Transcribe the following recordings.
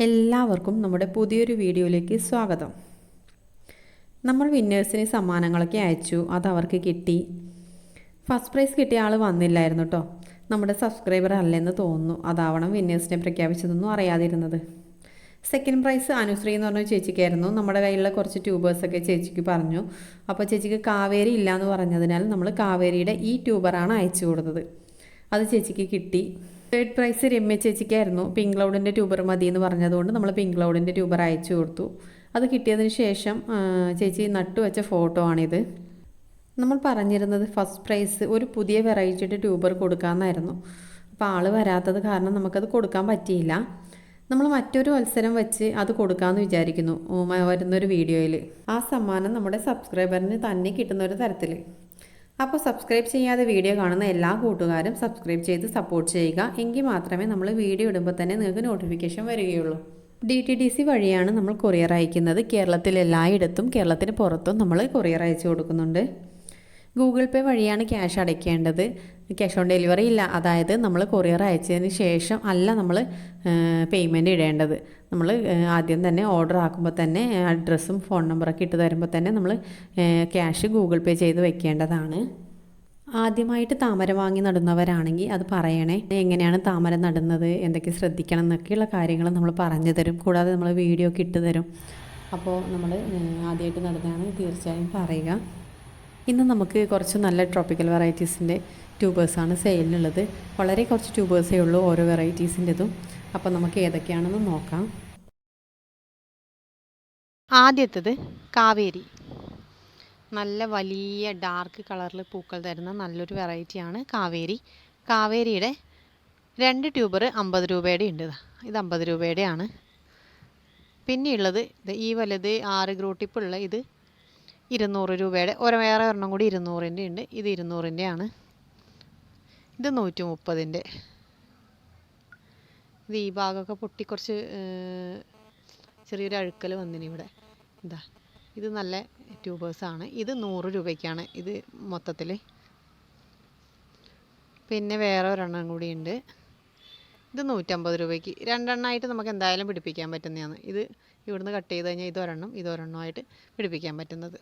എല്ലാവർക്കും നമ്മുടെ പുതിയൊരു വീഡിയോയിലേക്ക് സ്വാഗതം. നമ്മൾ വിന്നേഴ്സിന് സമ്മാനങ്ങളൊക്കെ അയച്ചു, അത് അവർക്ക് കിട്ടി. ഫസ്റ്റ് പ്രൈസ് കിട്ടിയ ആൾ വന്നില്ലായിരുന്നു കേട്ടോ. നമ്മുടെ സബ്സ്ക്രൈബർ അല്ലെന്ന് തോന്നുന്നു. അതാവണം വിന്നേഴ്സിനെ പ്രഖ്യാപിച്ചതൊന്നും അറിയാതിരുന്നത്. സെക്കൻഡ് പ്രൈസ് അനുശ്രീ എന്ന് പറഞ്ഞ ചേച്ചിക്കായിരുന്നു. നമ്മുടെ കയ്യിലുള്ള കുറച്ച് ട്യൂബേഴ്സൊക്കെ ചേച്ചിക്ക് പറഞ്ഞു. അപ്പോൾ ചേച്ചിക്ക് കാവേരി ഇല്ല എന്ന് പറഞ്ഞതിനാൽ നമ്മൾ കാവേരിയുടെ ഈ ട്യൂബറാണ് അയച്ചു കൊടുത്തത്. അത് ചേച്ചിക്ക് കിട്ടി. തേർഡ് പ്രൈസ് രമ്യ ചേച്ചിക്കായിരുന്നു. പിങ്ക് ക്ലൗഡിൻ്റെ ട്യൂബർ മതി എന്ന് പറഞ്ഞതുകൊണ്ട് നമ്മൾ പിങ്ക് ക്ലൗഡിൻ്റെ ട്യൂബർ അയച്ചു കൊടുത്തു. അത് കിട്ടിയതിന് ശേഷം ചേച്ചി നട്ടുവെച്ച ഫോട്ടോ ആണിത്. നമ്മൾ പറഞ്ഞിരുന്നത് ഫസ്റ്റ് പ്രൈസ് ഒരു പുതിയ വെറൈറ്റിയുടെ ട്യൂബർ കൊടുക്കാമെന്നായിരുന്നു. അപ്പോൾ ആൾ വരാത്തത് കാരണം നമുക്കത് കൊടുക്കാൻ പറ്റിയില്ല. നമ്മൾ മറ്റൊരു മത്സരം വെച്ച് അത് കൊടുക്കാമെന്ന് വിചാരിക്കുന്നു വരുന്നൊരു വീഡിയോയിൽ. ആ സമ്മാനം നമ്മുടെ സബ്സ്ക്രൈബറിന് തന്നെ കിട്ടുന്നൊരു തരത്തിൽ. അപ്പോൾ സബ്സ്ക്രൈബ് ചെയ്യാതെ വീഡിയോ കാണുന്ന എല്ലാ കൂട്ടുകാരും സബ്സ്ക്രൈബ് ചെയ്ത് സപ്പോർട്ട് ചെയ്യുക. എങ്കിൽ മാത്രമേ നമ്മൾ വീഡിയോ ഇടുമ്പോൾ തന്നെ നിങ്ങൾക്ക് നോട്ടിഫിക്കേഷൻ വരികയുള്ളൂ. DTDC വഴിയാണ് നമ്മൾ കൊറിയർ അയക്കുന്നത്. കേരളത്തിൽ എല്ലായിടത്തും കേരളത്തിന് പുറത്തും നമ്മൾ കൊറിയർ അയച്ചു കൊടുക്കുന്നുണ്ട്. ഗൂഗിൾ പേ വഴിയാണ് ക്യാഷ് അടയ്ക്കേണ്ടത്. ക്യാഷ് ഓൺ ഡെലിവറി ഇല്ല. അതായത് നമ്മൾ കൊറിയർ അയച്ചതിന് ശേഷം അല്ല നമ്മൾ പേയ്മെൻറ്റ് ഇടേണ്ടത്. നമ്മൾ ആദ്യം തന്നെ ഓർഡർ ആക്കുമ്പോൾ തന്നെ അഡ്രസ്സും ഫോൺ നമ്പറൊക്കെ ഇട്ട് തരുമ്പോൾ തന്നെ നമ്മൾ ക്യാഷ് ഗൂഗിൾ പേ ചെയ്ത് വെക്കേണ്ടതാണ്. ആദ്യമായിട്ട് താമര വാങ്ങി നടുന്നവരാണെങ്കിൽ അത് പറയണേ. എങ്ങനെയാണ് താമര നടുന്നത്, എന്തൊക്കെ ശ്രദ്ധിക്കണം എന്നൊക്കെയുള്ള കാര്യങ്ങൾ നമ്മൾ പറഞ്ഞു തരും. കൂടാതെ നമ്മൾ വീഡിയോ ഒക്കെ ഇട്ട് തരും. അപ്പോൾ നമ്മൾ ആദ്യമായിട്ട് നടുന്നതാണ് തീർച്ചയായും പറയുക. ഇന്ന് നമുക്ക് കുറച്ച് നല്ല ട്രോപ്പിക്കൽ വെറൈറ്റീസിൻ്റെ ട്യൂബേഴ്സാണ് സെയിലിനുള്ളത്. വളരെ കുറച്ച് ട്യൂബേഴ്സേ ഉള്ളൂ ഓരോ വെറൈറ്റീസിൻ്റെതും. അപ്പോൾ നമുക്ക് ഏതൊക്കെയാണെന്ന് നോക്കാം. ആദ്യത്തേത് കാവേരി. നല്ല വലിയ ഡാർക്ക് കളറിൽ പൂക്കൾ തരുന്ന നല്ലൊരു വെറൈറ്റിയാണ് കാവേരി. കാവേരിയുടെ 2 ട്യൂബർ 50 രൂപയുടെ ഉണ്ട്. ഇത് 50 രൂപയുടെയാണ്. പിന്നെയുള്ളത് ഈ വലുത് 6 ഗ്രൂട്ടിപ്പുള്ള ഇത് 200 രൂപയുടെ. വേറെ ഒരെണ്ണം കൂടി 200ൻ്റെ ഉണ്ട്. ഇത് 200ൻ്റെ ആണ്. ഇത് 130ൻ്റെ. ഇത് ഈ ഭാഗമൊക്കെ പൊട്ടി കുറച്ച് ചെറിയൊരു അഴുക്കൽ വന്നിന് ഇവിടെ. ഇതാ ഇത് നല്ല ട്യൂബേഴ്സാണ്. ഇത് 100 രൂപയ്ക്കാണ് ഇത് മൊത്തത്തിൽ. പിന്നെ വേറെ ഒരെണ്ണം കൂടി ഉണ്ട്. ഇത് 150 രൂപയ്ക്ക്. രണ്ടെണ്ണമായിട്ട് നമുക്ക് എന്തായാലും പിടിപ്പിക്കാൻ പറ്റുന്നതാണ്. ഇത് ഇവിടുന്ന് കട്ട് ചെയ്ത് കഴിഞ്ഞാൽ ഇതൊരെണ്ണമായിട്ട് പിടിപ്പിക്കാൻ പറ്റുന്നത്.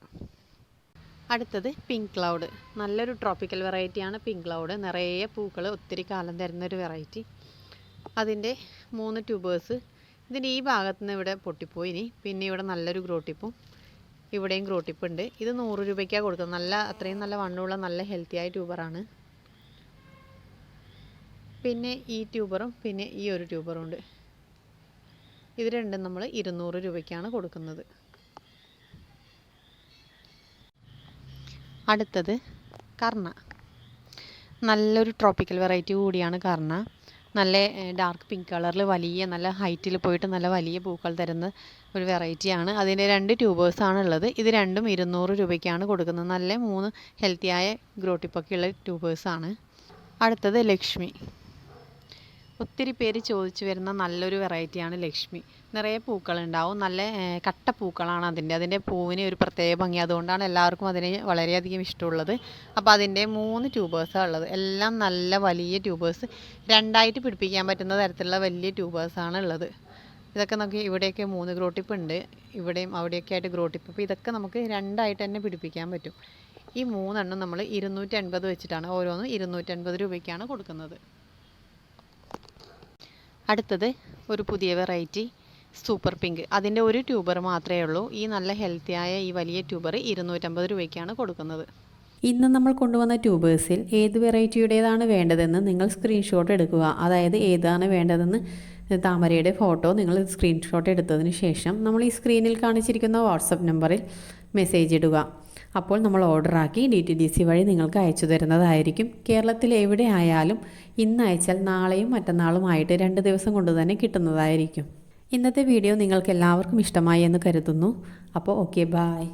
അടുത്തത് പിങ്ക് ക്ലൗഡ്. നല്ലൊരു ട്രോപ്പിക്കൽ വെറൈറ്റിയാണ് പിങ്ക് ക്ലൗഡ്. നിറയെ പൂക്കൾ ഒത്തിരി കാലം തരുന്നൊരു വെറൈറ്റി. അതിൻ്റെ 3 ട്യൂബേഴ്സ്. ഇതിൻ്റെ ഈ ഭാഗത്ത് നിന്ന് ഇവിടെ പൊട്ടിപ്പോയിനി. പിന്നെ ഇവിടെ നല്ലൊരു ഗ്രോട്ടിപ്പും ഇവിടെയും ഗ്രോട്ടിപ്പ് ഉണ്ട്. ഇത് 100 രൂപയ്ക്കാണ് കൊടുക്കുന്നത്. അത്രയും നല്ല വണ്ണമുള്ള നല്ല ഹെൽത്തിയായ ട്യൂബറാണ്. പിന്നെ ഈ ട്യൂബറും പിന്നെ ഈ ഒരു ട്യൂബറും ഉണ്ട്. ഇത് രണ്ടും നമ്മൾ 200 രൂപയ്ക്കാണ് കൊടുക്കുന്നത്. അടുത്തത് കർണ. നല്ലൊരു ട്രോപ്പിക്കൽ വെറൈറ്റി കൂടിയാണ് കർണ. നല്ല ഡാർക്ക് പിങ്ക് കളറിൽ വലിയ നല്ല ഹൈറ്റിൽ പോയിട്ട് നല്ല വലിയ പൂക്കൾ തരുന്ന ഒരു വെറൈറ്റിയാണ്. അതിൻ്റെ 2 ട്യൂബേഴ്സാണ് ഉള്ളത്. ഇത് രണ്ടും 200 രൂപയ്ക്കാണ് കൊടുക്കുന്നത്. നല്ല 3 ഹെൽത്തിയായ ഗ്രോട്ടിപ്പൊക്കെയുള്ള ട്യൂബേഴ്സാണ്. അടുത്തത് ലക്ഷ്മി. ഒത്തിരി പേര് ചോദിച്ചു വരുന്ന നല്ലൊരു വെറൈറ്റിയാണ് ലക്ഷ്മി. നിറയെ പൂക്കളുണ്ടാവും. നല്ല കട്ട പൂക്കളാണ് അതിൻ്റെ പൂവിന് ഒരു പ്രത്യേക ഭംഗി. അതുകൊണ്ടാണ് എല്ലാവർക്കും അതിനെ വളരെയധികം ഇഷ്ടമുള്ളത്. അപ്പോൾ അതിൻ്റെ 3 ട്യൂബേഴ്സാണ് ഉള്ളത്. എല്ലാം നല്ല വലിയ ട്യൂബേഴ്സ്. 2ആയിട്ട് പിടിപ്പിക്കാൻ പറ്റുന്ന തരത്തിലുള്ള വലിയ ട്യൂബേഴ്സാണ് ഉള്ളത്. ഇതൊക്കെ നമുക്ക് ഇവിടെയൊക്കെ 3 ഗ്രോട്ടിപ്പ് ഉണ്ട്. ഇവിടെയും അവിടെയൊക്കെ ആയിട്ട് ഗ്രോട്ടിപ്പ്. അപ്പോൾ ഇതൊക്കെ നമുക്ക് 2ആയിട്ട് തന്നെ പിടിപ്പിക്കാൻ പറ്റും. ഈ 3 എണ്ണം നമ്മൾ 250 വെച്ചിട്ടാണ് ഓരോന്നും 250 രൂപയ്ക്കാണ് കൊടുക്കുന്നത്. അടുത്തത് ഒരു പുതിയ വെറൈറ്റി സൂപ്പർ പിങ്ക്. അതിൻ്റെ ഒരു ട്യൂബർ മാത്രമേ ഉള്ളൂ. ഈ നല്ല ഹെൽത്തിയായ ഈ വലിയ ട്യൂബർ 250 രൂപയ്ക്കാണ് കൊടുക്കുന്നത്. ഇന്ന് നമ്മൾ കൊണ്ടുവന്ന ട്യൂബേഴ്സിൽ ഏത് വെറൈറ്റിയുടേതാണ് വേണ്ടതെന്ന് നിങ്ങൾ സ്ക്രീൻഷോട്ട് എടുക്കുക. അതായത് ഏതാണ് വേണ്ടതെന്ന് താമരയുടെ ഫോട്ടോ നിങ്ങൾ സ്ക്രീൻഷോട്ട് എടുത്തതിന് ശേഷം നമ്മൾ ഈ സ്ക്രീനിൽ കാണിച്ചിരിക്കുന്ന വാട്സപ്പ് നമ്പറിൽ മെസ്സേജ് ഇടുക. അപ്പോൾ നമ്മൾ ഓർഡറാക്കി DTDC വഴി നിങ്ങൾക്ക് അയച്ചു തരുന്നതായിരിക്കും. കേരളത്തിൽ എവിടെ ആയാലും ഇന്ന് അയച്ചാൽ നാളെയും മറ്റന്നാളുമായിട്ട് 2 ദിവസം കൊണ്ട് തന്നെ കിട്ടുന്നതായിരിക്കും. ഇന്നത്തെ വീഡിയോ നിങ്ങൾക്ക് എല്ലാവർക്കും ഇഷ്ടമായി എന്ന് കരുതുന്നു. അപ്പോൾ ഓക്കെ, ബായ്.